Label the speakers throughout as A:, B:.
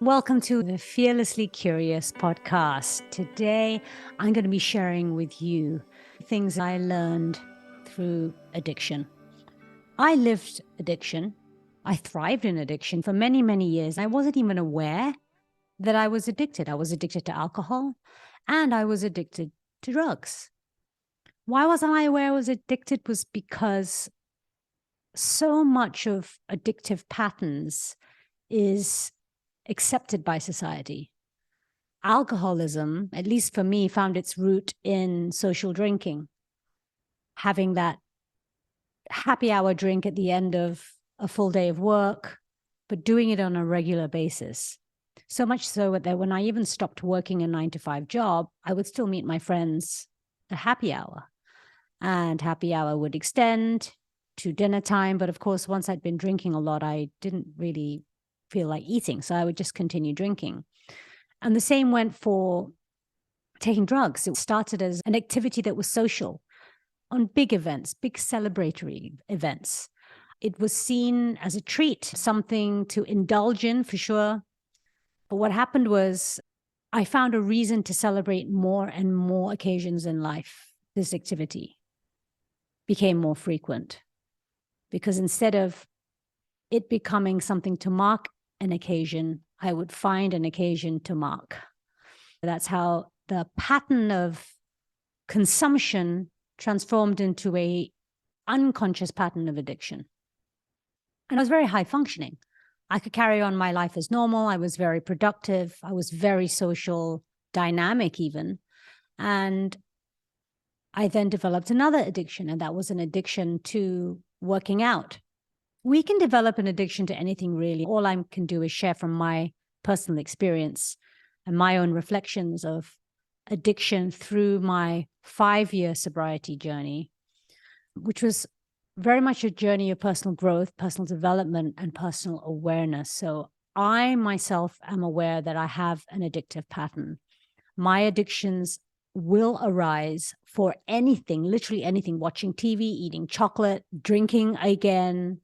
A: Welcome to the Fearlessly Curious podcast. Today, I'm going to be sharing with you things I learned through addiction. I lived addiction. I thrived in addiction for many, many years. I wasn't even aware that I was addicted. I was addicted to alcohol and I was addicted to drugs. Why wasn't I aware I was addicted? Was because so much of addictive patterns is accepted by society. Alcoholism, at least for me, found its root in social drinking, having that happy hour drink at the end of a full day of work, but doing it on a regular basis. So much so that when I even stopped working a 9-to-5 job, I would still meet my friends at happy hour. And happy hour would extend to dinner time. But of course, once I'd been drinking a lot, I didn't really feel like eating. So I would just continue drinking. And the same went for taking drugs. It started as an activity that was social on big events, big celebratory events. It was seen as a treat, something to indulge in for sure. But what happened was I found a reason to celebrate more and more occasions in life. This activity became more frequent because instead of it becoming something to mark an occasion, I would find an occasion to mark. That's how the pattern of consumption transformed into a unconscious pattern of addiction. And I was very high functioning. I could carry on my life as normal. I was very productive. I was very social, dynamic even. And I then developed another addiction, and that was an addiction to working out. We can develop an addiction to anything, really. All I can do is share from my personal experience and my own reflections of addiction through my 5-year sobriety journey, which was very much a journey of personal growth, personal development, and personal awareness. So I myself am aware that I have an addictive pattern. My addictions will arise for anything, literally anything: watching TV, eating chocolate, drinking again,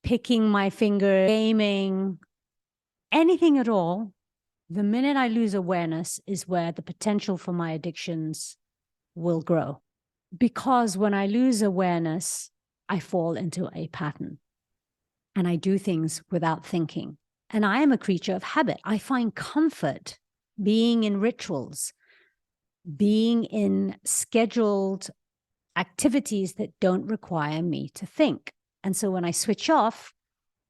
A: picking my finger, gaming, anything at all. The minute I lose awareness is where the potential for my addictions will grow. Because when I lose awareness, I fall into a pattern and I do things without thinking. And I am a creature of habit. I find comfort being in rituals, being in scheduled activities that don't require me to think. And so when I switch off,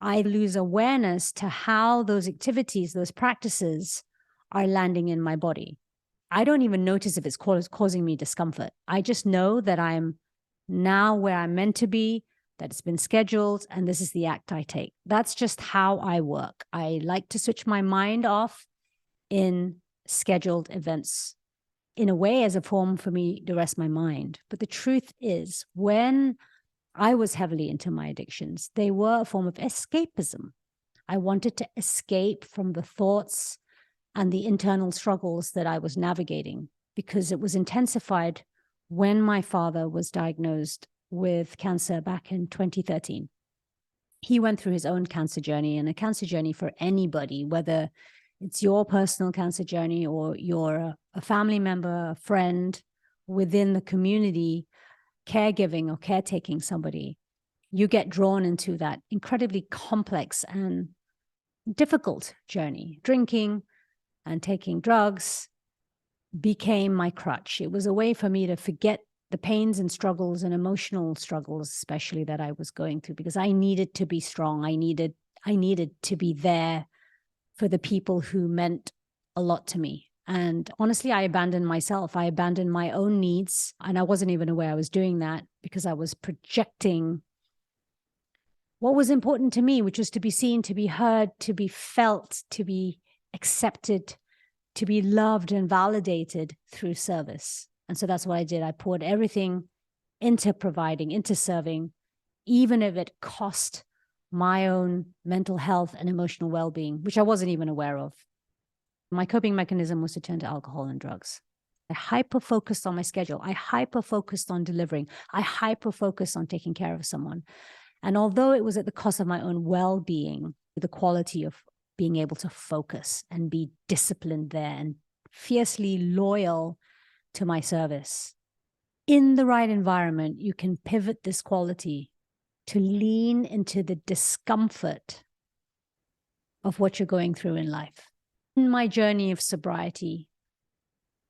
A: I lose awareness to how those activities, those practices are landing in my body. I don't even notice if it's causing me discomfort. I just know that I'm now where I'm meant to be, that it's been scheduled, and this is the act I take. That's just how I work. I like to switch my mind off in scheduled events, in a way as a form for me to rest my mind. But the truth is, when I was heavily into my addictions, they were a form of escapism. I wanted to escape from the thoughts and the internal struggles that I was navigating, because it was intensified when my father was diagnosed with cancer back in 2013. He went through his own cancer journey, and a cancer journey for anybody, whether it's your personal cancer journey or you're a family member, a friend within the community, caregiving or caretaking somebody, you get drawn into that incredibly complex and difficult journey. Drinking and taking drugs became my crutch. It was a way for me to forget the pains and struggles and emotional struggles, especially that I was going through, because I needed to be strong. I needed to be there for the people who meant a lot to me. And honestly, I abandoned myself. I abandoned my own needs. And I wasn't even aware I was doing that, because I was projecting what was important to me, which was to be seen, to be heard, to be felt, to be accepted, to be loved and validated through service. And so that's what I did. I poured everything into providing, into serving, even if it cost my own mental health and emotional well-being, which I wasn't even aware of. My coping mechanism was to turn to alcohol and drugs. I hyper-focused on my schedule. I hyper-focused on delivering. I hyper-focused on taking care of someone. And although it was at the cost of my own well-being, the quality of being able to focus and be disciplined there and fiercely loyal to my service. In the right environment, you can pivot this quality to lean into the discomfort of what you're going through in life. In my journey of sobriety,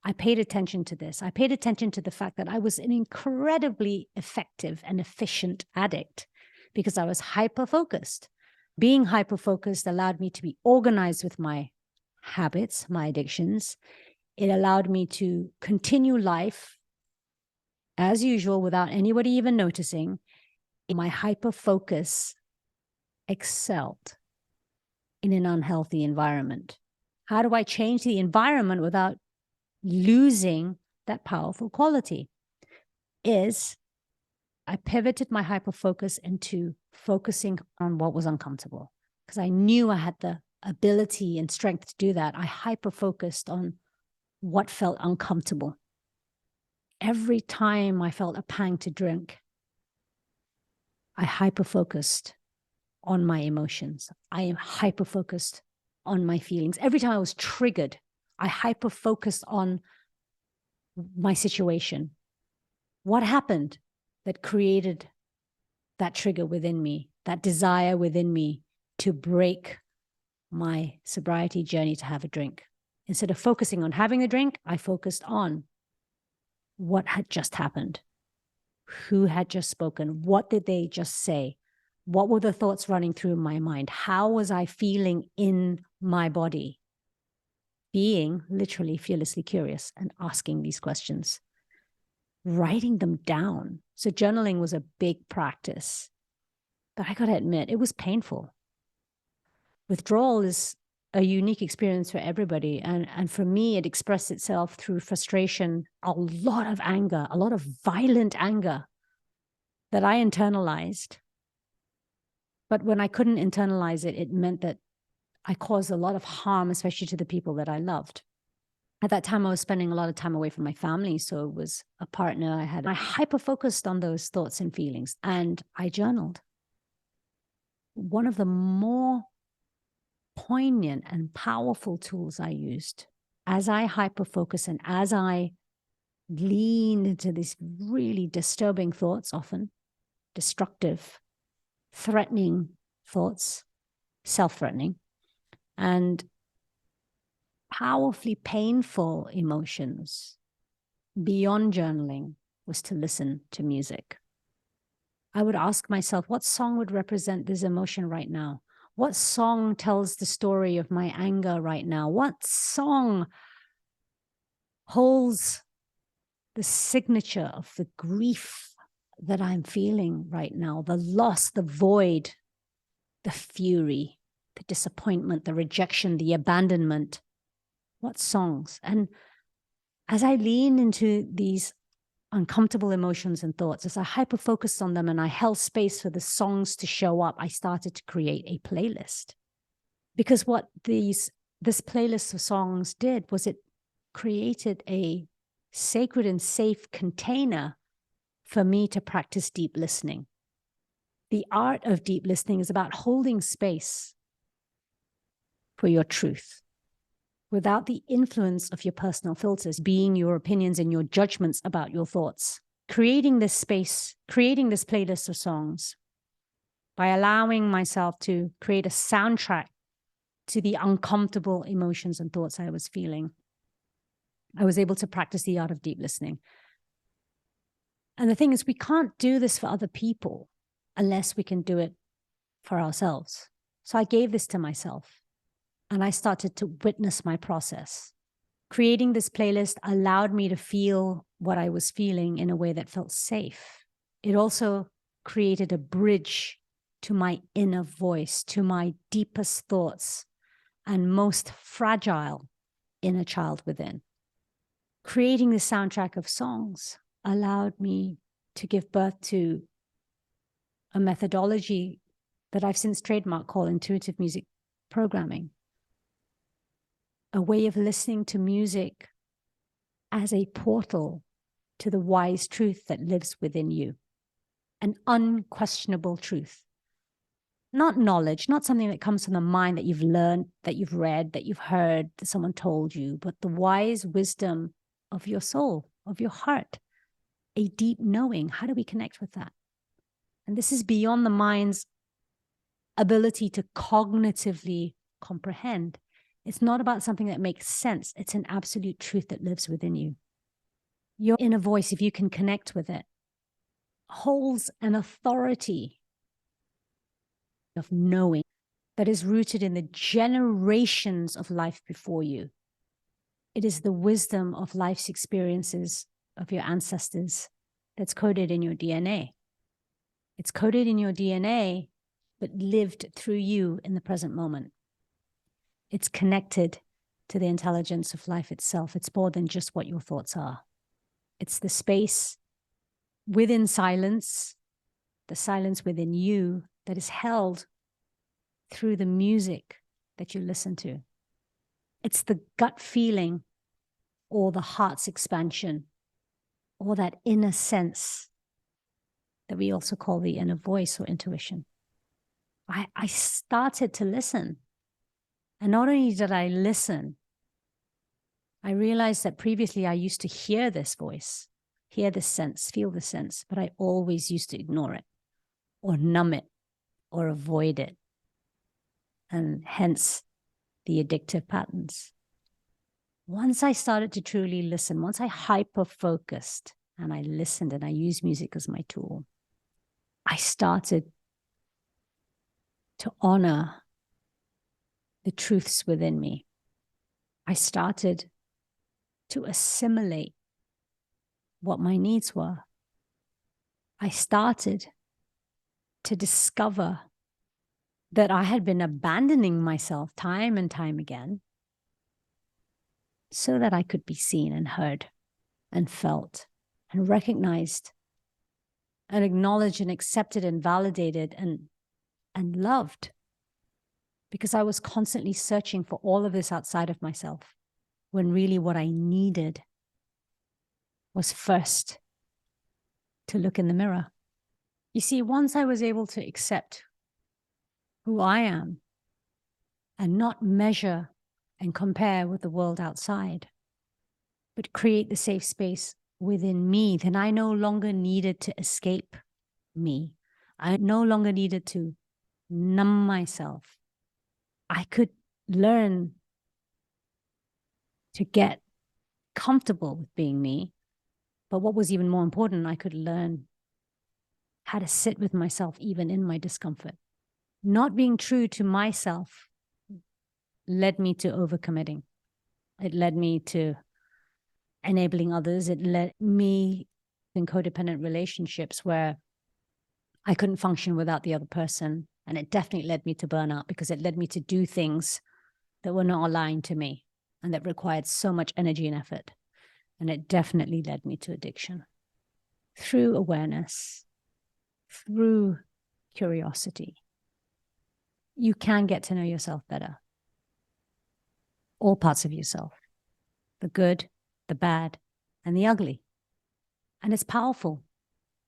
A: I paid attention to this. I paid attention to the fact that I was an incredibly effective and efficient addict because I was hyper-focused. Being hyper-focused allowed me to be organized with my habits, my addictions. It allowed me to continue life as usual without anybody even noticing. My hyper-focus excelled in an unhealthy environment. How do I change the environment without losing that powerful quality? I pivoted my hyper-focus into focusing on what was uncomfortable because I knew I had the ability and strength to do that. I hyper-focused on what felt uncomfortable. Every time I felt a pang to drink, I hyper-focused on my emotions. I am hyper-focused on my feelings. Every time I was triggered, I hyper-focused on my situation. What happened that created that trigger within me, that desire within me to break my sobriety journey to have a drink? Instead of focusing on having a drink, I focused on what had just happened. Who had just spoken? What did they just say? What were the thoughts running through my mind? How was I feeling in my body? Being literally fearlessly curious and asking these questions, writing them down. So journaling was a big practice, but I got to admit, it was painful. Withdrawal is a unique experience for everybody. And for me, it expressed itself through frustration, a lot of anger, a lot of violent anger that I internalized. But when I couldn't internalize it, it meant that I caused a lot of harm, especially to the people that I loved. At that time, I was spending a lot of time away from my family. So it was a partner I had. I hyper-focused on those thoughts and feelings, and I journaled. One of the more poignant and powerful tools I used as I hyper-focus and as I leaned into these really disturbing thoughts, often destructive, threatening thoughts, self-threatening, and powerfully painful emotions beyond journaling, was to listen to music. I would ask myself, what song would represent this emotion right now? What song tells the story of my anger right now? What song holds the signature of the grief that I'm feeling right now? The loss, the void, the fury, the disappointment, the rejection, the abandonment. What songs? And as I lean into these uncomfortable emotions and thoughts, as I hyper-focused on them and I held space for the songs to show up, I started to create a playlist. Because what this playlist of songs did was it created a sacred and safe container for me to practice deep listening. The art of deep listening is about holding space for your truth without the influence of your personal filters, being your opinions and your judgments about your thoughts. Creating this space, creating this playlist of songs by allowing myself to create a soundtrack to the uncomfortable emotions and thoughts I was feeling. I was able to practice the art of deep listening. And the thing is, we can't do this for other people unless we can do it for ourselves. So I gave this to myself. And I started to witness my process. Creating this playlist allowed me to feel what I was feeling in a way that felt safe. It also created a bridge to my inner voice, to my deepest thoughts and most fragile inner child within. Creating the soundtrack of songs allowed me to give birth to a methodology that I've since trademarked called intuitive music programming. A way of listening to music as a portal to the wise truth that lives within you, an unquestionable truth. Not knowledge, not something that comes from the mind that you've learned, that you've read, that you've heard, that someone told you, but the wise wisdom of your soul, of your heart, a deep knowing. How do we connect with that? And this is beyond the mind's ability to cognitively comprehend. It's not about something that makes sense. It's an absolute truth that lives within you. Your inner voice, if you can connect with it, holds an authority of knowing that is rooted in the generations of life before you. It is the wisdom of life's experiences of your ancestors that's coded in your DNA. It's coded in your DNA, but lived through you in the present moment. It's connected to the intelligence of life itself. It's more than just what your thoughts are. It's the space within silence, the silence within you that is held through the music that you listen to. It's the gut feeling or the heart's expansion or that inner sense that we also call the inner voice or intuition. I started to listen. And not only did I listen, I realized that previously I used to hear this voice, hear this sense, feel the sense, but I always used to ignore it or numb it or avoid it. And hence the addictive patterns. Once I started to truly listen, once I hyper-focused and I listened and I used music as my tool, I started to honor the truths within me. I started to assimilate what my needs were. I started to discover that I had been abandoning myself time and time again so that I could be seen and heard and felt and recognized and acknowledged and accepted and validated and loved, because I was constantly searching for all of this outside of myself, when really what I needed was first to look in the mirror. You see, once I was able to accept who I am and not measure and compare with the world outside, but create the safe space within me, then I no longer needed to escape me. I no longer needed to numb myself. I could learn to get comfortable with being me. But what was even more important, I could learn how to sit with myself even in my discomfort. Not being true to myself led me to overcommitting. It led me to enabling others. It led me in codependent relationships where I couldn't function without the other person. And it definitely led me to burnout because it led me to do things that were not aligned to me and that required so much energy and effort. And it definitely led me to addiction. Through awareness, through curiosity, you can get to know yourself better. All parts of yourself, the good, the bad, and the ugly. And it's powerful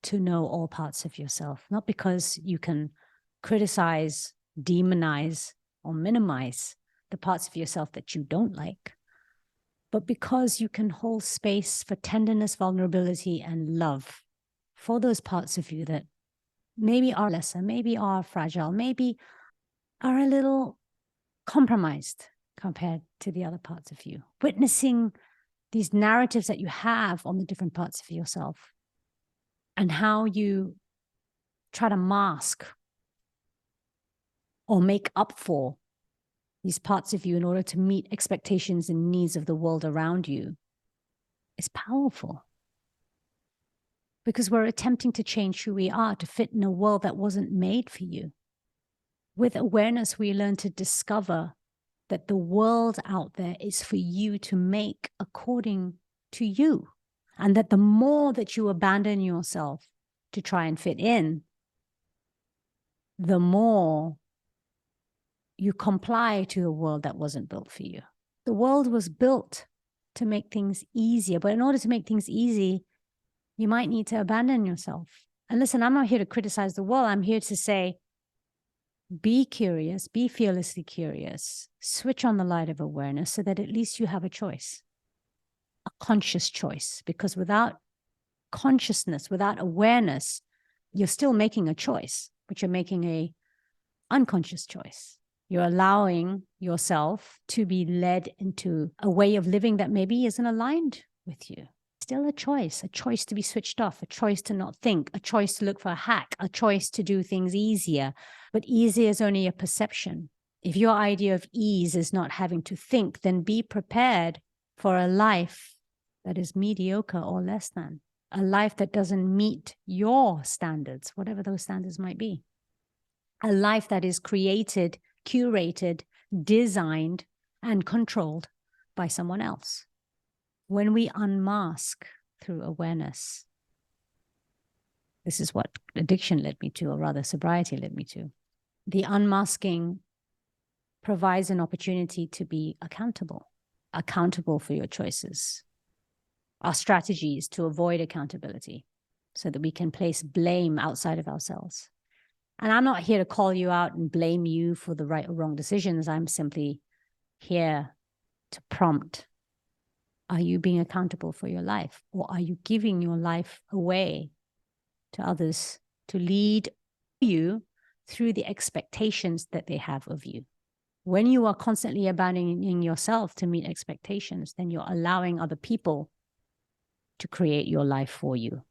A: to know all parts of yourself, not because you can criticize, demonize, or minimize the parts of yourself that you don't like, but because you can hold space for tenderness, vulnerability, and love for those parts of you that maybe are lesser, maybe are fragile, maybe are a little compromised compared to the other parts of you. Witnessing these narratives that you have on the different parts of yourself and how you try to mask or make up for these parts of you in order to meet expectations and needs of the world around you is powerful. Because we're attempting to change who we are to fit in a world that wasn't made for you. With awareness, we learn to discover that the world out there is for you to make according to you. And that the more that you abandon yourself to try and fit in, the more you comply to a world that wasn't built for you. The world was built to make things easier. But in order to make things easy, you might need to abandon yourself. And listen, I'm not here to criticize the world. I'm here to say, Be curious, be fearlessly curious, switch on the light of awareness so that at least you have a choice, a conscious choice, because without consciousness, without awareness, you're still making a choice, but you're making a unconscious choice. You're allowing yourself to be led into a way of living that maybe isn't aligned with you. Still a choice to be switched off, a choice to not think, a choice to look for a hack, a choice to do things easier. But easier is only a perception. If your idea of ease is not having to think, then be prepared for a life that is mediocre or less than, a life that doesn't meet your standards, whatever those standards might be. A life that is created, curated, designed, and controlled by someone else. When we unmask through awareness, this is what addiction led me to, or rather sobriety led me to. The unmasking provides an opportunity to be accountable for your choices. Our strategies to avoid accountability so that we can place blame outside of ourselves. And I'm not here to call you out and blame you for the right or wrong decisions. I'm simply here to prompt. Are you being accountable for your life? Or are you giving your life away to others to lead you through the expectations that they have of you? When you are constantly abandoning yourself to meet expectations, then you're allowing other people to create your life for you.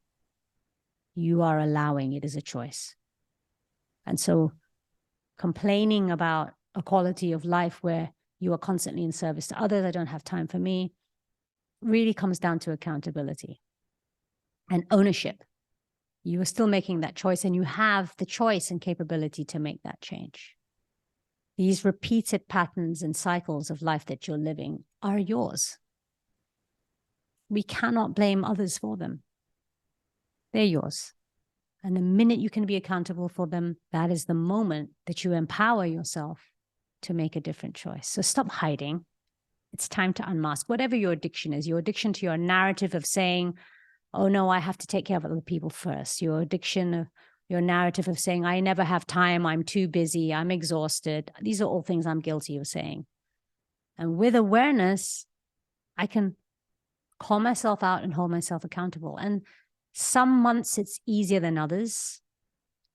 A: You are allowing it as a choice. And so complaining about a quality of life where you are constantly in service to others, I don't have time for me, really comes down to accountability and ownership. You are still making that choice, and you have the choice and capability to make that change. These repeated patterns and cycles of life that you're living are yours. We cannot blame others for them. They're yours. And the minute you can be accountable for them, that is the moment that you empower yourself to make a different choice. So stop hiding. It's time to unmask whatever your addiction is, your addiction to your narrative of saying, oh no, I have to take care of other people first. Your addiction of your narrative of saying, I never have time, I'm too busy, I'm exhausted. These are all things I'm guilty of saying. And with awareness, I can call myself out and hold myself accountable. And some months it's easier than others.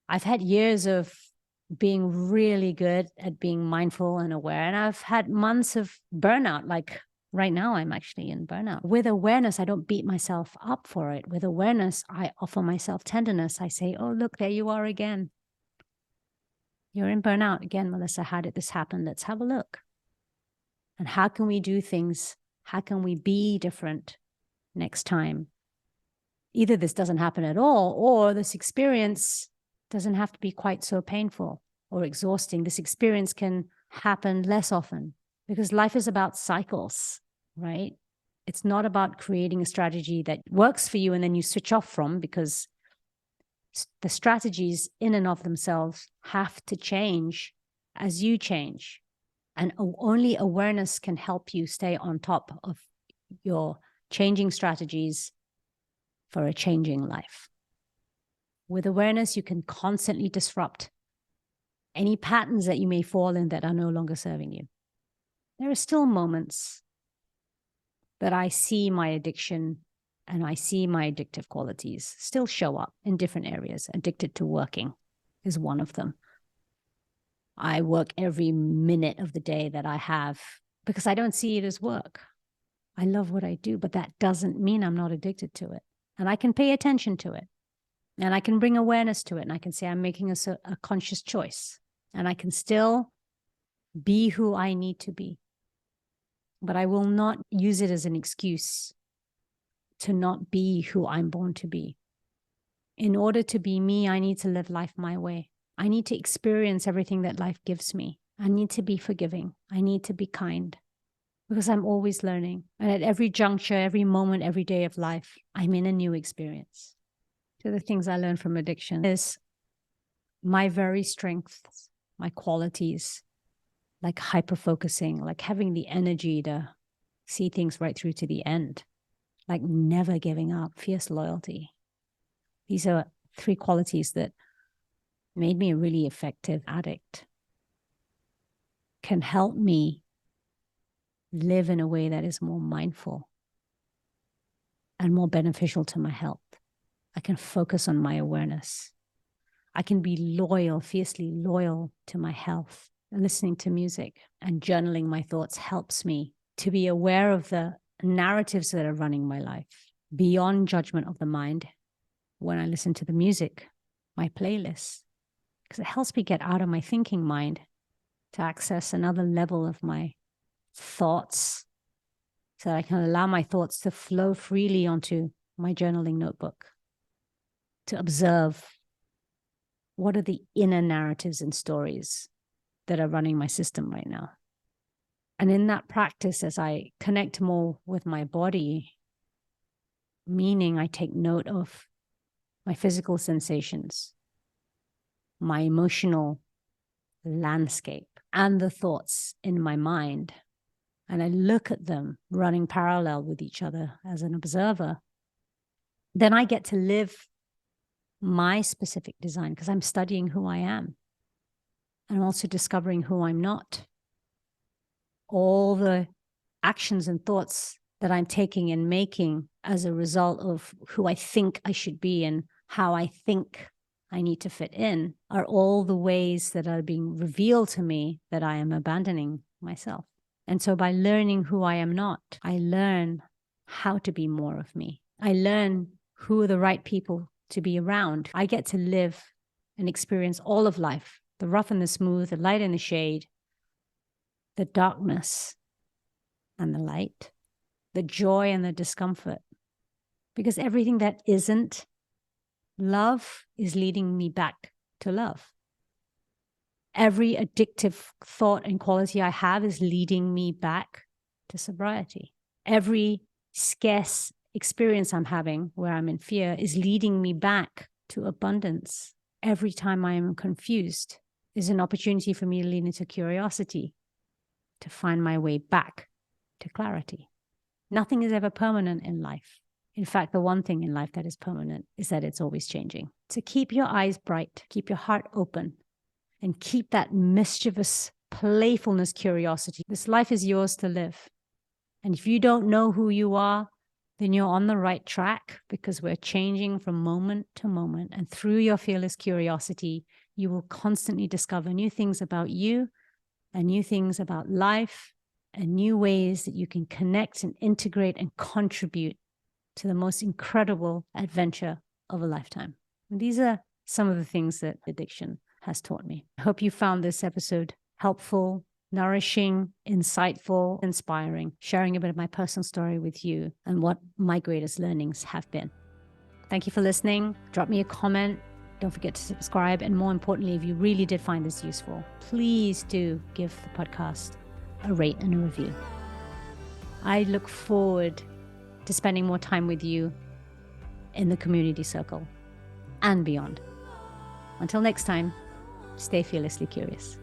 A: I've had years of being really good at being mindful and aware. And I've had months of burnout, like right now I'm actually in burnout. With awareness, I don't beat myself up for it. With awareness, I offer myself tenderness. I say, oh, look, there you are again. You're in burnout again, Melissa. How did this happen? Let's have a look. And how can we do things? How can we be different next time? Either this doesn't happen at all, or this experience doesn't have to be quite so painful or exhausting. This experience can happen less often, because life is about cycles, right? It's not about creating a strategy that works for you and then you switch off from, because the strategies in and of themselves have to change as you change. And only awareness can help you stay on top of your changing strategies for a changing life. With awareness, you can constantly disrupt any patterns that you may fall in that are no longer serving you. There are still moments that I see my addiction and I see my addictive qualities still show up in different areas. Addicted to working is one of them. I work every minute of the day that I have because I don't see it as work. I love what I do, but that doesn't mean I'm not addicted to it. And I can pay attention to it. And I can bring awareness to it. And I can say I'm making a conscious choice. And I can still be who I need to be. But I will not use it as an excuse to not be who I'm born to be. In order to be me, I need to live life my way. I need to experience everything that life gives me. I need to be forgiving. I need to be kind, because I'm always learning. And at every juncture, every moment, every day of life, I'm in a new experience. So the things I learned from addiction is my very strengths, my qualities, like hyper-focusing, like having the energy to see things right through to the end, like never giving up, fierce loyalty. These are 3 qualities that made me a really effective addict. can help me live in a way that is more mindful and more beneficial to my health. I can focus on my awareness. I can be loyal, fiercely loyal to my health. Listening to music and journaling my thoughts helps me to be aware of the narratives that are running my life beyond judgment of the mind. When I listen to the music, my playlist, because it helps me get out of my thinking mind to access another level of my thoughts so that I can allow my thoughts to flow freely onto my journaling notebook, to observe what are the inner narratives and stories that are running my system right now. And in that practice, as I connect more with my body, meaning I take note of my physical sensations, my emotional landscape, and the thoughts in my mind, and I look at them running parallel with each other as an observer, then I get to live my specific design because I'm studying who I am. And I'm also discovering who I'm not. All the actions and thoughts that I'm taking and making as a result of who I think I should be and how I think I need to fit in are all the ways that are being revealed to me that I am abandoning myself. And so by learning who I am not, I learn how to be more of me. I learn who are the right people to be around. I get to live and experience all of life, the rough and the smooth, the light and the shade, the darkness and the light, the joy and the discomfort. Because everything that isn't love is leading me back to love. Every addictive thought and quality I have is leading me back to sobriety. Every scarce experience I'm having where I'm in fear is leading me back to abundance. Every time I am confused is an opportunity for me to lean into curiosity, to find my way back to clarity. Nothing is ever permanent in life. In fact, the one thing in life that is permanent is that it's always changing. So keep your eyes bright, keep your heart open, and keep that mischievous playfulness, curiosity. This life is yours to live. And if you don't know who you are, then you're on the right track because we're changing from moment to moment. And through your fearless curiosity, you will constantly discover new things about you and new things about life and new ways that you can connect and integrate and contribute to the most incredible adventure of a lifetime. And these are some of the things that addiction has taught me. I hope you found this episode helpful, nourishing, insightful, inspiring, sharing a bit of my personal story with you and what my greatest learnings have been. Thank you for listening. Drop me a comment. Don't forget to subscribe. And more importantly, if you really did find this useful, please do give the podcast a rate and a review. I look forward to spending more time with you in the community circle and beyond. Until next time, stay fearlessly curious.